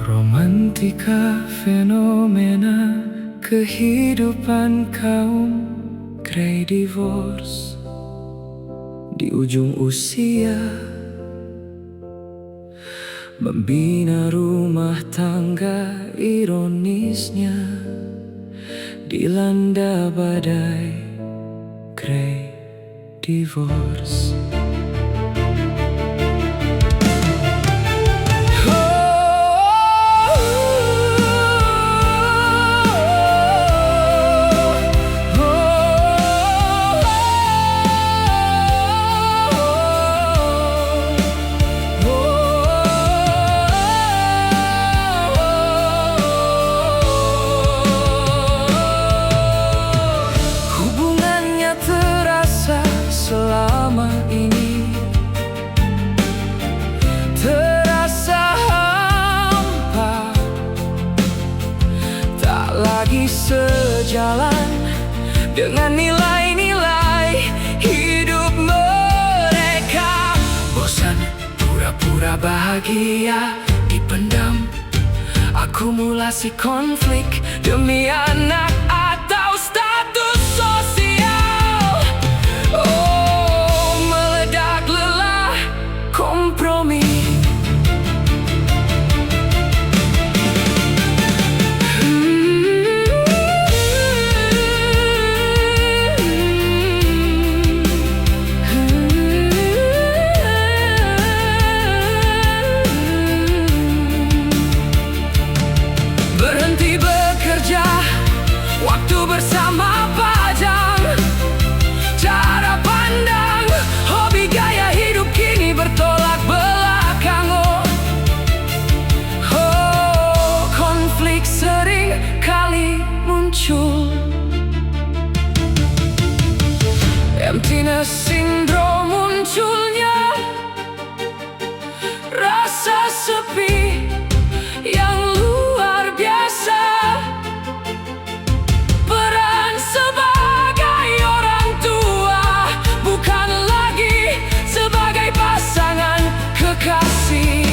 Romantika fenomena kehidupan kaum grey divorce di ujung usia, membina rumah tangga ironisnya dilanda badai grey divorce. Selama ini terasa hampa, tak lagi sejalan dengan nilai-nilai hidup mereka. Bosan pura-pura bahagia dipendam, akumulasi konflik demi anak atau status sosial. Berhenti bekerja, waktu bersama pajang, cara pandang, hobi gaya hidup kini bertolak belakang. Konflik sering kali muncul, emptiness syndrome munculnya, rasa sepi yang luar biasa. Peran sebagai orang tua bukan lagi sebagai pasangan kekasih.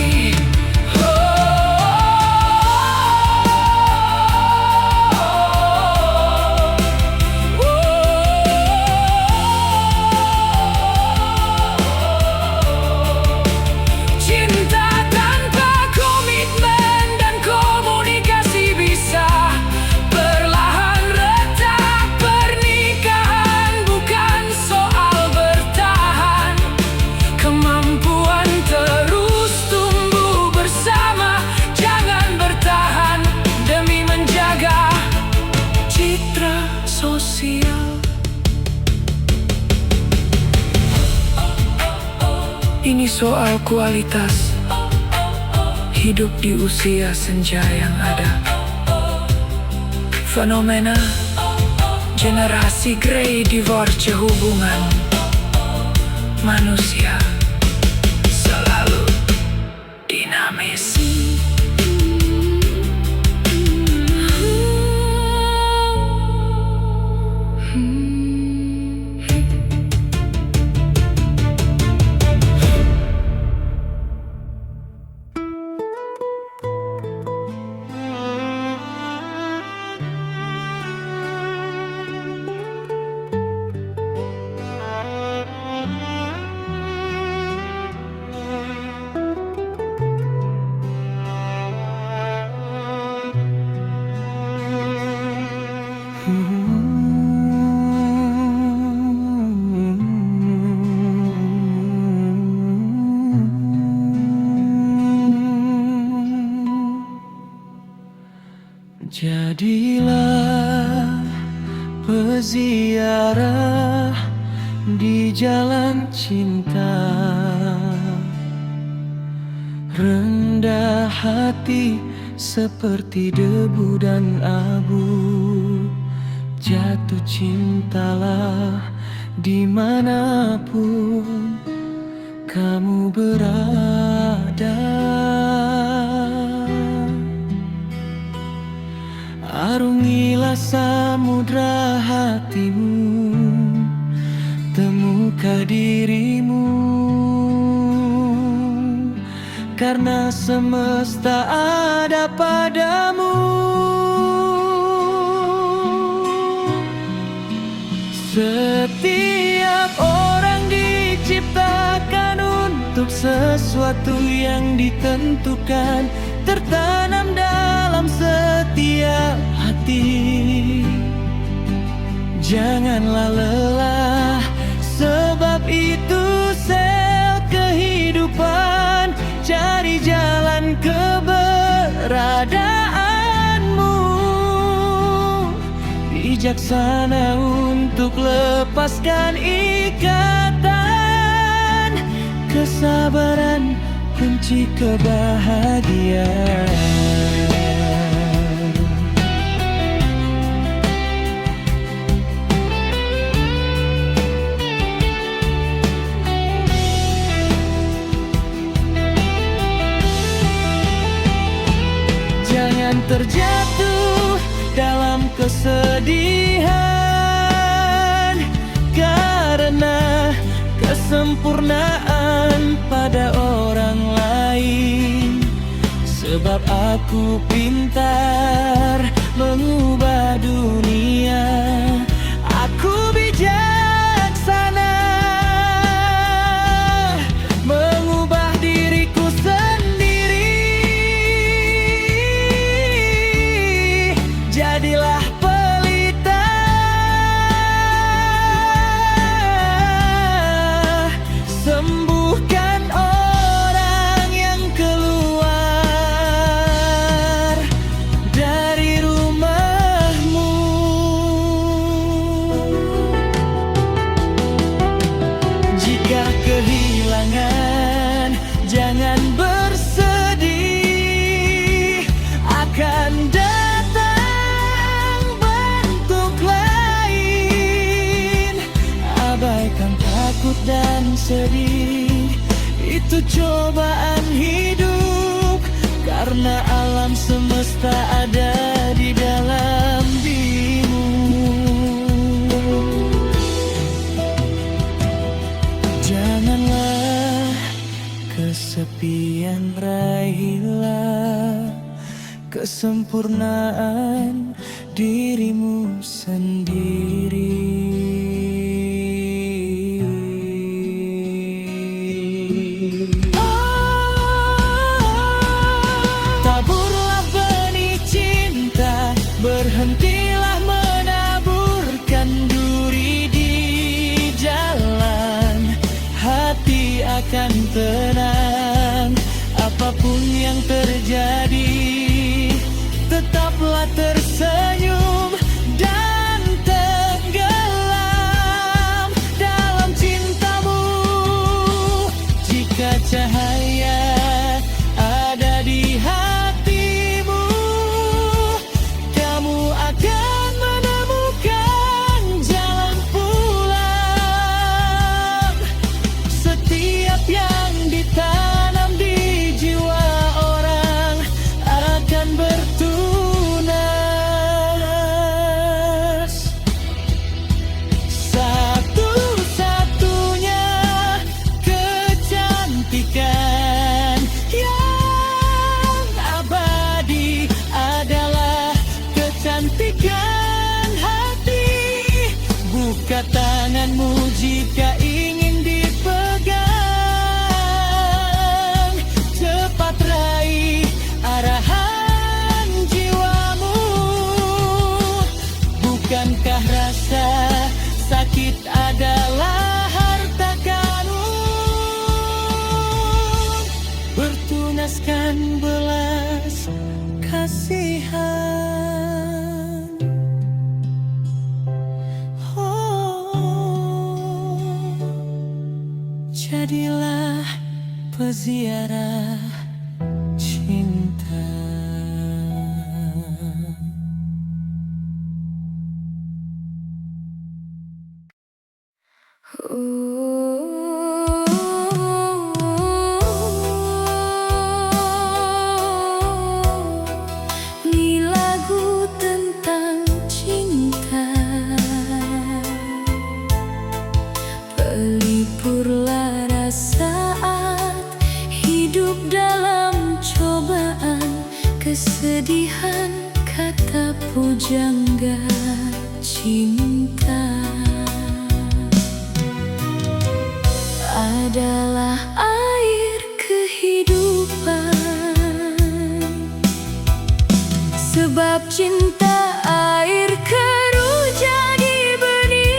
Ini soal kualitas hidup di usia senja yang ada. Fenomena generasi grey divorce, hubungan manusia selalu dinamis. Jadilah peziarah di jalan cinta, rendah hati seperti debu dan abu. Jatuh cintalah dimanapun kamu berada. ada. Arungilah samudra hatimu, temukan dirimu, karena semesta ada padamu. Setiap orang diciptakan untuk sesuatu yang ditentukan, tertanam dalam setiap hati. Janganlah lelah, sebab itu sel kehidupan. Cari jalan keberadaanmu, bijaksana untuk lepaskan ikatan. Kesabaran kunci kebahagiaan. Jangan terjatuh dalam kesedihan, karena kesempurnaan pada orang lain. Sebab aku pintar mengubah dunia, aku bijaksana mengubah diriku sendiri. Jadilah pelita, sembuhkan orang yang keluar dari rumahmu. Jika kehilangan, jangan bersedih, akan datang bentuk lain. Abaikan takut dan sedih, itu cobaan hidup, karena alam semesta ada di dalam dirimu. Janganlah kesepian, raihlah kesempurnaan dirimu sendiri. Taburlah benih cinta, berhentilah menaburkan duri di jalan. Hati akan tenang, apapun yang terjadi. Tetaplah tersenyum dan tenggelam dalam cintamu. Jika cahaya ada di hatimu, kamu akan menemukan jalan pulang. Setiap yang ditanam di jiwa orang akan bertunas. Satu-satunya kecantikan yang abadi adalah kecantikan hati. Buka tanganmu jika ingin dipegang, cepat raih arahan jiwamu. Bukankah rasa sakit adalah harta karun? Bertunaskan belas kasihan. Oh, jadilah peziarah cinta. cinta adalah air kehidupan, sebab cinta air keruh jadi benih,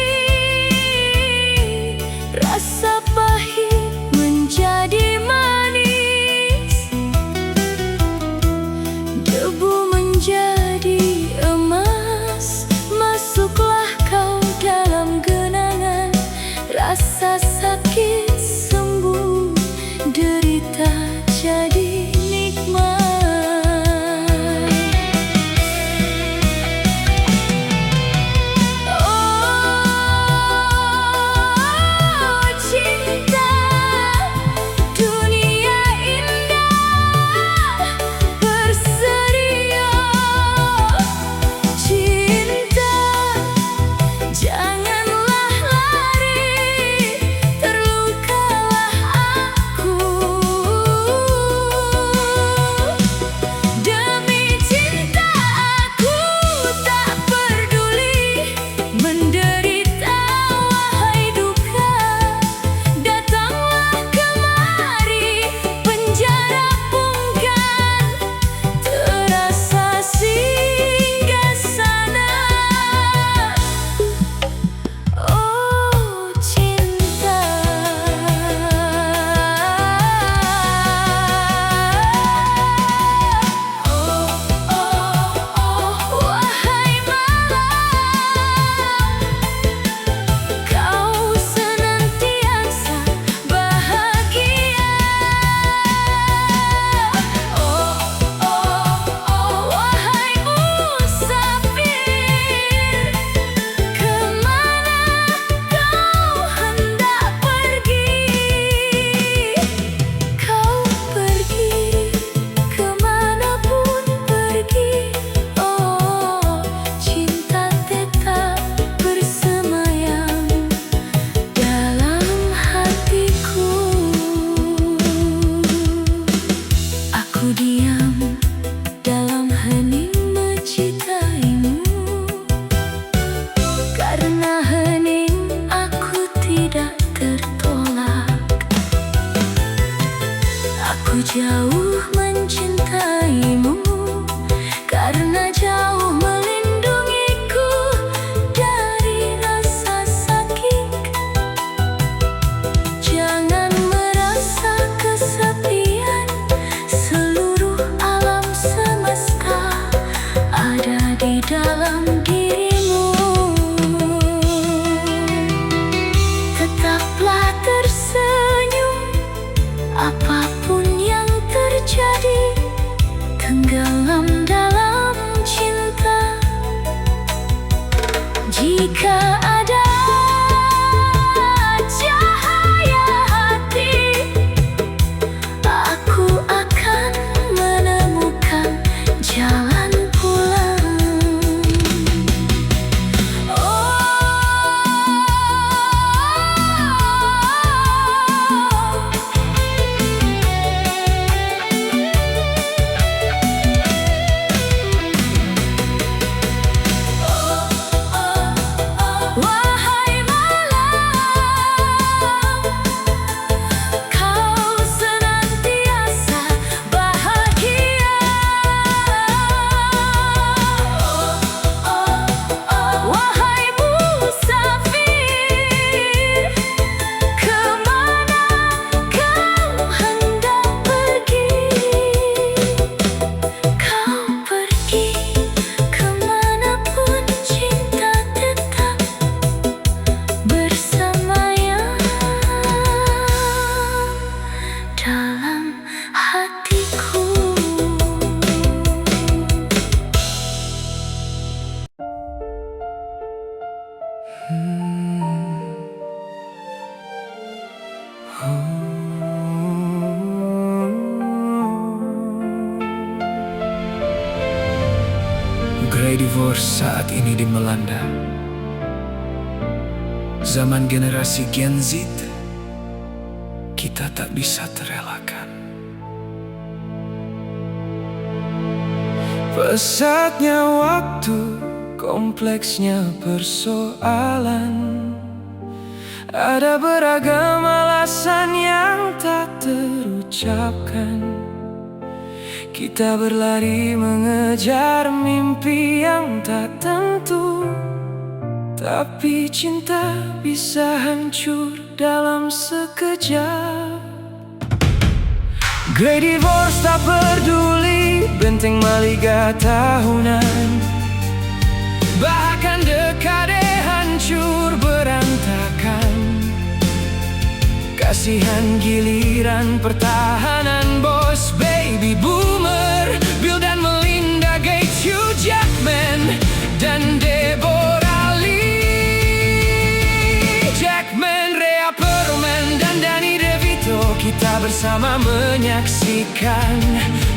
rasa pahit menjadi manis, debu menjadi emas. Masuklah kau dalam genangan, rasa sakit sembuh, derita jadi nikmat. Oh, cinta, dunia indah bersedia. Cinta, janganlah lari, terlukalah aku. Demi cinta aku tak peduli menderita, wahai duka. Datanglah kemari, penjara pun kan terasa singgah sana. Oh, cinta, wahai malam, kau senantiasa bahagia. Wahai musafir, kemana kau hendak pergi? Kau pergi kemanapun pergi, oh, cinta tetap bersemayam dalam hatiku. Aku diam dalam hening mencintaimu, karena hening aku tidak tertolak. Aku jauh mencintaimu, karena jauh melindungiku dari rasa sakit. Jangan merasa kesepian, seluruh alam semesta ada di dalam dirimu. Tetaplah tersenyum, apapun yang terjadi, tenggelam dalam cinta. Jika ada cahaya hati, aku akan menemukan jalan pulang. Wahai malam, kau senantiasa bahagia. Wahai musafir, kemana kau hendak pergi? Kau pergi kemanapun, cinta tetap bersemayam dalam hatiku. Grey divorce saat ini di melanda. Zaman generasi Gen Z, kita tak bisa terelakkan. Pesatnya waktu kompleksnya persoalan. Ada beragam alasan yang tak terucapkan. Kita berlari mengejar mimpi yang tak tentu, tapi cinta bisa hancur dalam sekejap. Great divorce tak peduli benteng maliga tahunan, bahkan dekade hancur berantakan. Kasihan giliran pertahanan bos baby boomer, Bill dan Melinda Gates, Hugh Jackman dan Deborah Lee. Jackman, Rhea Perlman dan Danny DeVito, kita bersama menyaksikan,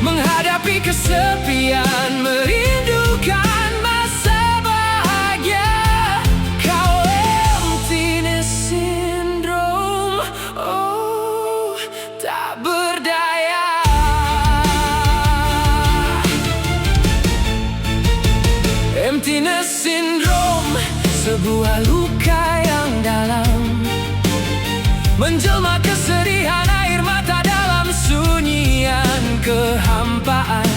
menghadapi kesepian, merindukan masa bahagia. Kau emptiness syndrome, oh tak berdaya. Emptiness syndrome, sebuah luka yang dalam, menjelma kesedihan air mata dalam sunyian kehampaan.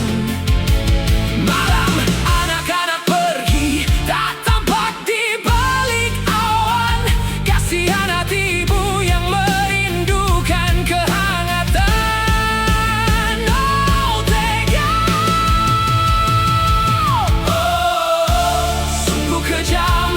Malam anak-anak pergi, tak tampak di balik awan. Kasihan hati ibu yang merindukan kehangatan. Oh tega, oh sungguh kejam.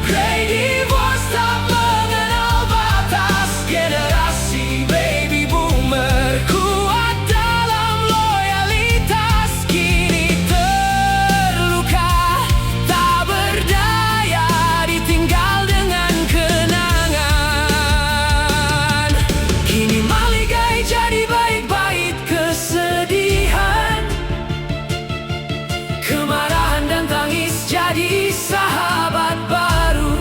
Great divorce tak mengenal batas. Generasi baby boomer kuat dalam loyalitas, kini terluka, tak berdaya, ditinggal dengan kenangan. Kini maligai jadi baik-baik kesedihan, kemarahan dan tangis jadi sahabat baru.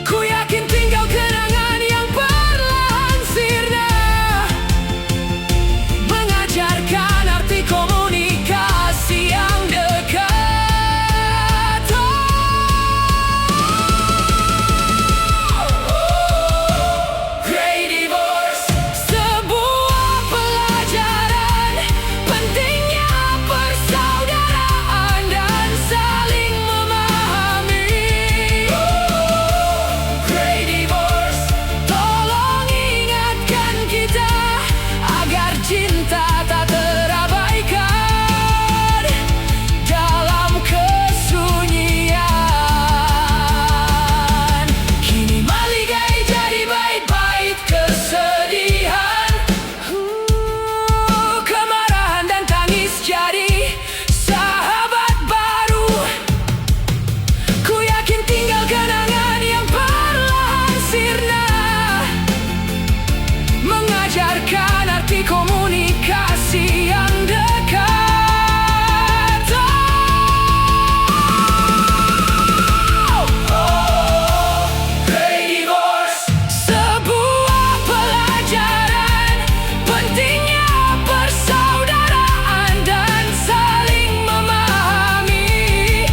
Ku yakin tinggal kenangan yang perlahan sirna, mengajarkan arti komunikasi yang dekat. Great divorce, sebuah pelajaran, pentingnya persaudaraan dan saling memahami. Great divorce, tolong ingatkan kita agar cinta tak terabaikan dalam kesunyian. Kini maligai jadi baik-baik kesedihan, kemarahan dan tangis jadi sahabat baru. Ku yakin tinggal kenangan yang perlahan sirna, mengajarkan arti komunikasi yang dekat. Great divorce, sebuah pelajaran, pentingnya persaudaraan dan saling memahami.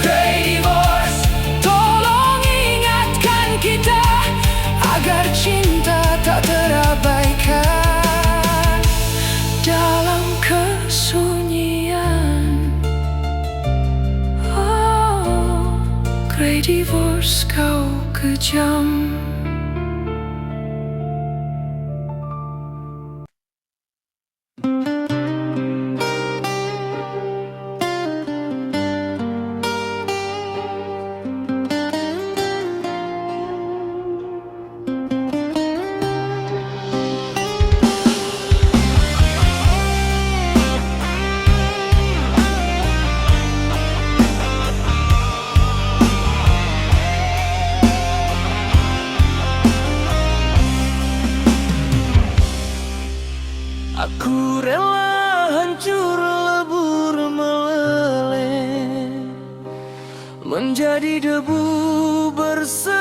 Great divorce, tolong ingatkan kita agar cinta tak terabaikan dalam kesunyian. Oh, great divorce, kau kejam. Aku rela hancur lebur meleleh, menjadi debu berserakan.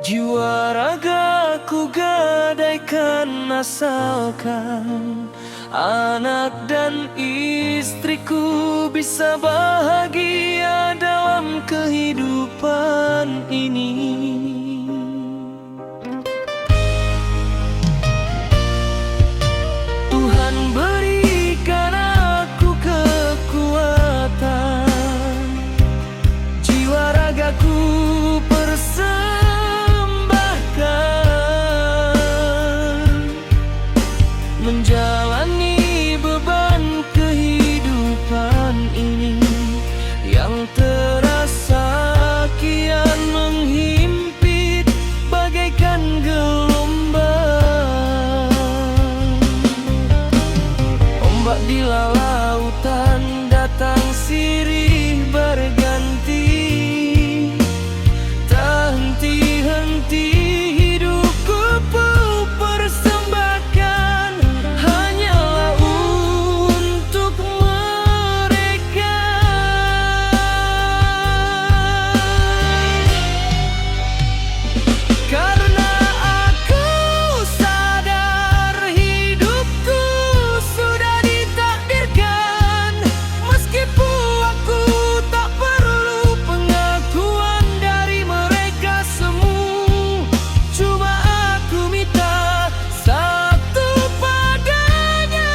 Jiwa ragaku gadai lupakan asalkan anak dan istriku bisa bahagia dalam kehidupan ini. Tuhan berikan aku kekuatan, jiwa ragaku persembahkan, menjalani beban kehidupan ini yang terasa kian menghimpit bagaikan gelombang. Ombak di lautan datang sirih berganti, tak henti-henti hidupku ku persembahkan hanyalah untuk mereka. Karena aku sadar hidupku sudah ditakdirkan, meskipun aku tak perlu pengakuan dari mereka semua. Cuma aku minta satu padanya,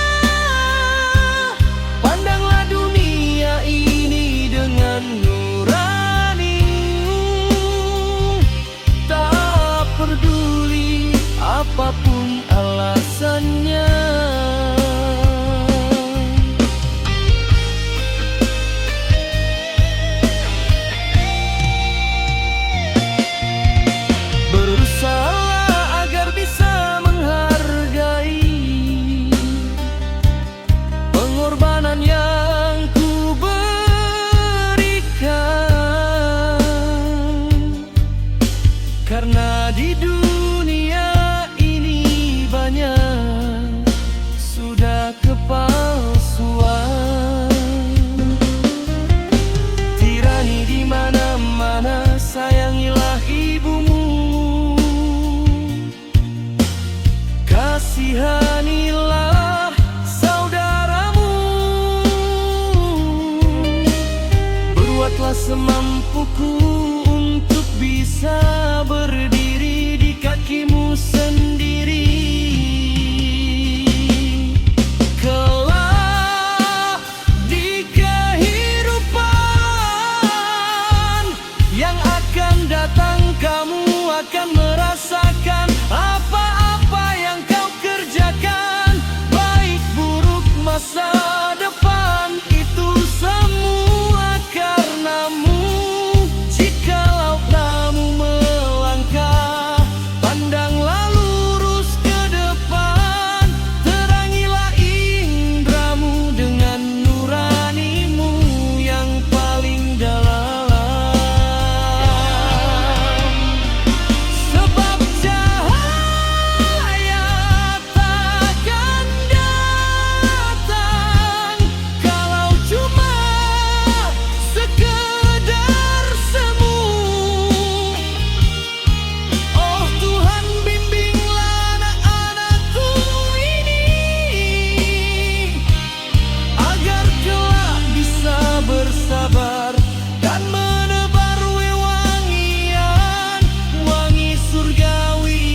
pandanglah dunia ini dengan nurani-Mu, tak peduli apapun alasannya. Berusaha agar bisa menghargai pengorbanan yang ku berikan, karena di dunia ini banyak sudah kepalsuan. Tirani di mana-mana, sayangilah ibumu, kasihanilah saudaramu, berbuatlah semampuku untuk bisa berdiri di kakimu sendiri. Kelak di kehidupan yang akan datang, kamu akan merasakan apa-apa yang kau kerjakan, baik buruk masa depan itu semua karenamu. Jikalau kamu melangkah, pandanglah lurus ke depan, terangilah indramu dengan nurani-Mu yang paling dalam. Sebab cahaya takkan datang kalau cuma sekedar semu. Oh Tuhan, bimbinglah anak-anakku ini, agar kelak bisa bersabar dan menebar wewangian wangi surgawi.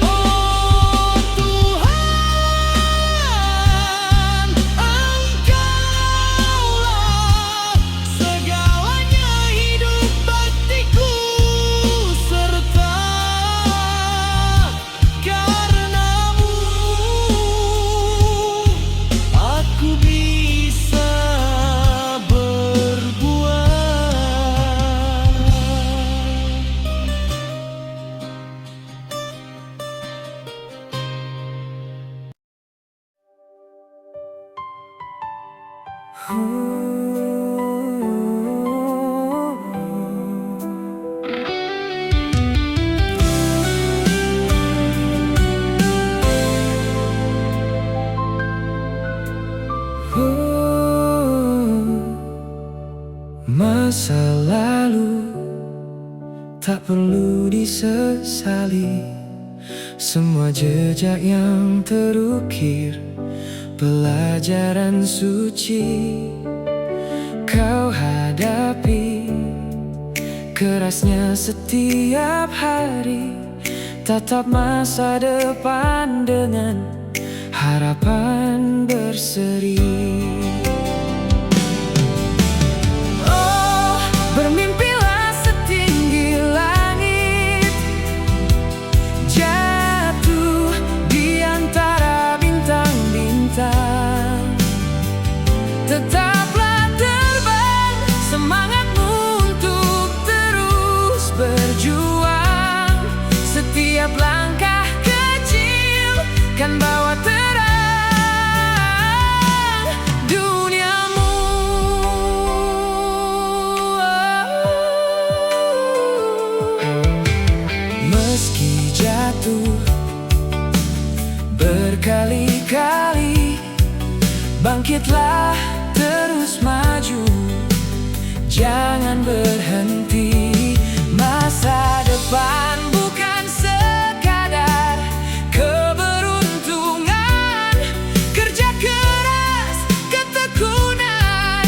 Oh Tuhan, Engkaulah segalanya, hidup baktiku serta karenamu aku bisa berbuat. Masa lalu tak perlu disesali. Semua jejak yang terukir pelajaran suci kau hadapi. Kerasnya setiap hari, tatap masa depan dengan harapan berseri. Oh, bermimpilah setinggi langit, jatuh di antara bintang-bintang. Tetaplah terbang, semangatmu untuk terus berjuang. Setiap langkah kecil kan bawa terang duniamu. Meski jatuh berkali-kali, bangkitlah terus maju, jangan berhenti. Masa depan bukan sekadar keberuntungan, kerja keras, ketekunan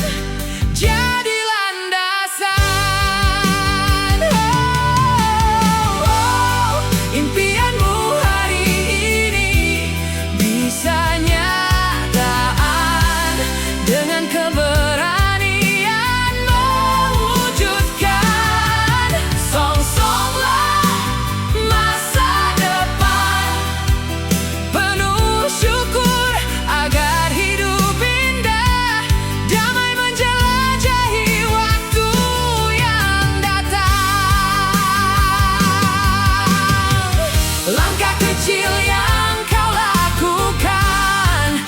jadi landasan. Impianmu hari ini bisa nyataan dengan keberanian mewujudkan. Songsonglah masa depan, penuh syukur agar hidup indah, damai menjelajahi waktu yang datang. Langkah kecil yang kau lakukan,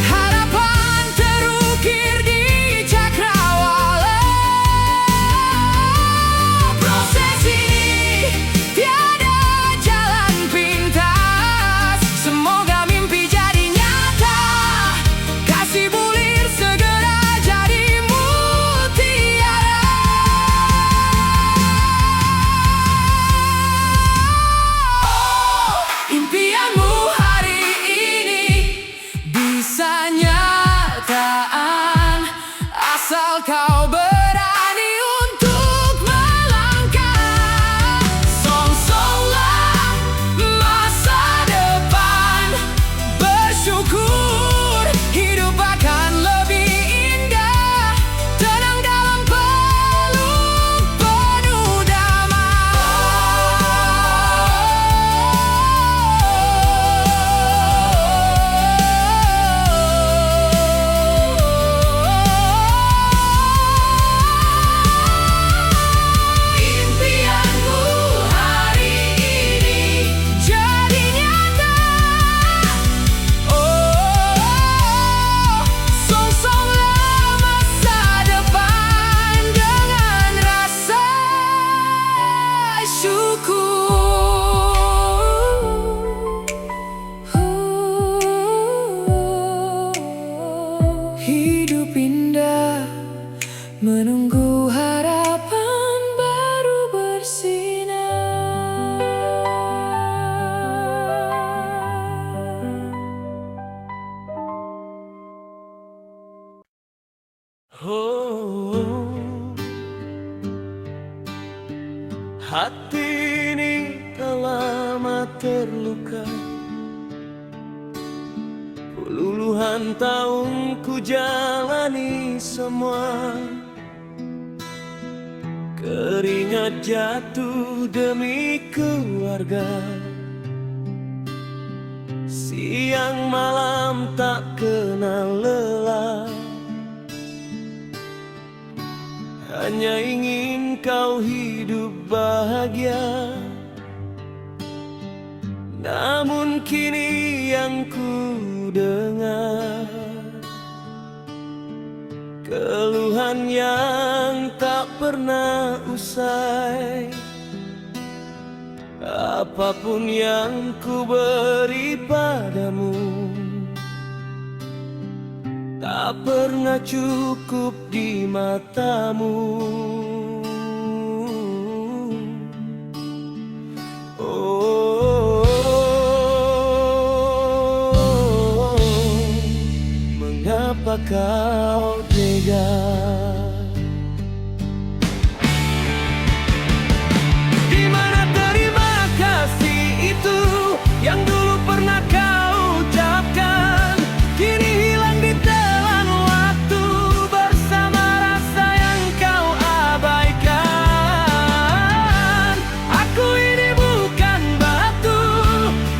harapan terukir di cakrawala. Proses ini tiada jalan pintas, semoga mimpi jadi nyata. Kasih bulir segera jadi mutiara. Impianmu hari ini bisa nyataan, asal kau berani untuk melangkah. Songsonglah masa depan, bersyukur hidup akan lebih indah, tenang dalam peluk penuh impianmu hari ini jadi nyata. Oh, songsonglah masa depan dengan rasa syukur. Hidup indah menunggu harapan baru bersinar. Oh, hati ini lama terluka, puluhan tahun ku jalani semua. Keringat jatuh demi keluarga, siang malam tak kenal lelah. Hanya ingin kau hidup bahagia, namun kini yang ku dengar keluhan yang tak pernah usai. Apapun yang ku beri padamu tak pernah cukup di matamu. mengapa kau tega? Di mana terima kasih itu yang dulu pernah kau ucapkan, kini hilang di telan waktu bersama rasa yang kau abaikan. Aku ini bukan batu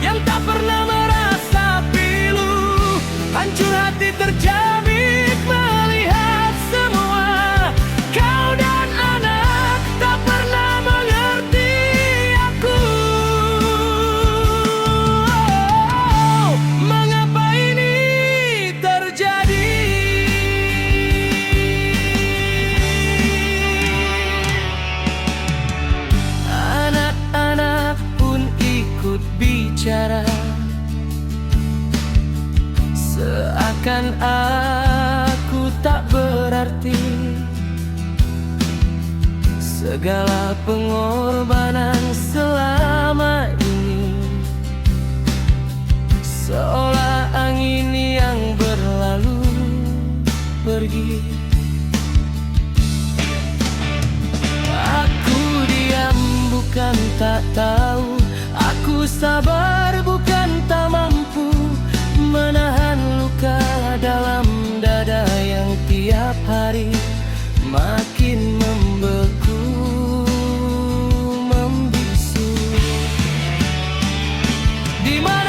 yang tak pernah merasa pilu, hancur hati tercabik melihat semua. Kau dan anak tak pernah mengerti aku. Mengapa ini terjadi? Anak-anak pun ikut bicara, seakan aku tak berarti. Segala pengorbanan selama ini seolah angin yang berlalu pergi. Aku diam bukan tak tahu, aku sabar bukan tak mampu menahan luka dalam dada yang tiap hari makin membeku, membisu. Di mana